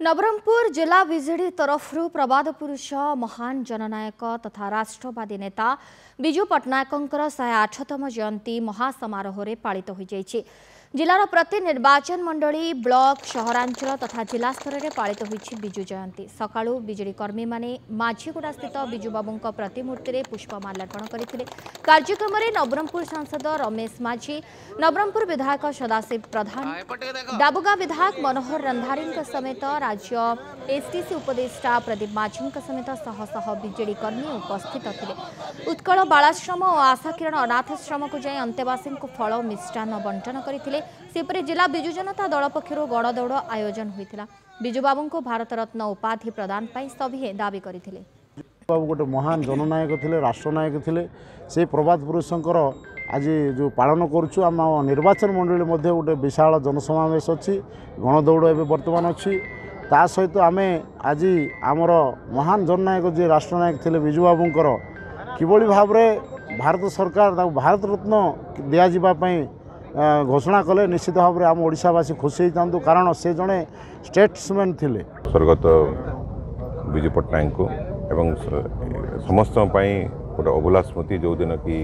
नवरंगपुर जिला विजेडी तरफ प्रबाद पुरुष महान जननायक तथा राष्ट्रवादी नेता विजु पट्टनायकंकर 108तम जयंती महासमारोह पालित हो जाइछि। जिलार प्रति निर्वाचन मंडली ब्लॉक सहरांचल तथा जिला स्तर में पालित होइछि विजु जयंती। सकाळु विजेडी कर्मी माने माझीगुड़ा स्थित विजु बाबू प्रतिमूर्ति में पुष्पमाल्यार्पण करथिले। कार्यक्रम में नवरंगपुर सांसद रमेश माझी, नवरंगपुर विधायक सदाशिव प्रधान, डाबुगा विधायक मनोहर रंधारी समेत राज्य एसटीसी उपदेष्टा प्रदीप माझी समेत शह शह विजेडी कर्मी उपस्थित थिले। उत्कल बालाश्रम और आशाकिरण अनाथाश्रम को जाई अंतेवासी को फल मिष्टान्न बंटन करथिले। सेपरि जिला विजु जनता दल पक्षर गणदौड़ आयोजन होता। विजु बाबू को भारत रत्न उपाधि प्रदान पर सभी दावी करथिले। बाबू गोटे महान जननायक थे, राष्ट्रनायक थे। से प्रबाद पुरुषंकर आज जो पालन करुचु आम निर्वाचन मंडली मध्य गोटे विशाल जनसमावेश अच्छी, गणदौड़ एवं बर्तमान अच्छी। ता सहित आम आज आमर महान जननायक जी राष्ट्रनायक थे विजु बाबूंकर किभली भाव में भारत सरकार भारत रत्न दिजापी घोषणा कले निश्चित भाव में आम ओडिशावासी खुशी होता, कारण से जड़े स्टेट्समैन थे। स्वर्गत विजु पट्टनायक को एवं समस्त गोटे अभुला स्मृति जो दिन कि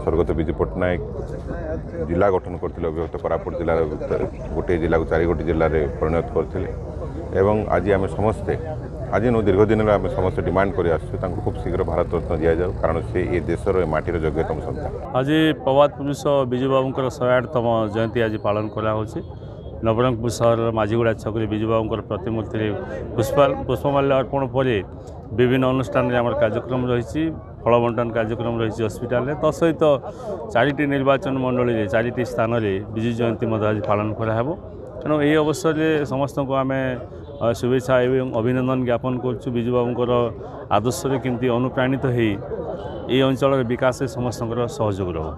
स्वर्गत विजु पट्टनायक जिला गठन करते अभिव्यक्त कोरापुट जिलार गोटे जिला को 4 गोटी जिले में परिणत करते। आज आम समस्ते आज दीर्घ दिन आम समस्त डिमांड कर खूब शीघ्र भारत रत्न दि जाऊ, कारण से ये देशर माटीर योग्यतम संतान। आज प्रबाद पुरुष विजु बाबूंकर 108तम जयंती आज पालन कराहोछि। नवरंगपुर सहर माझीगुड़ा छक विजु बाबूंकर प्रतिमूर्ति पुष्पमाल्य अर्पण पर विभिन्न अनुष्ठान में आम कार्यक्रम रही, फल बंटन कार्यक्रम रही हस्पिटाल तो सहित 4टी निर्वाचन मंडली 4टी स्थान में विजु जयंती आज पालन कराहब। तेणु यही अवसर में समस्त को आम शुभेच्छा एवं अभिनंदन ज्ञापन करुँ। विजु बाबूंकर आदर्श केमती अनुप्राणित हो अंचल विकास समस्त सहयोग रहो।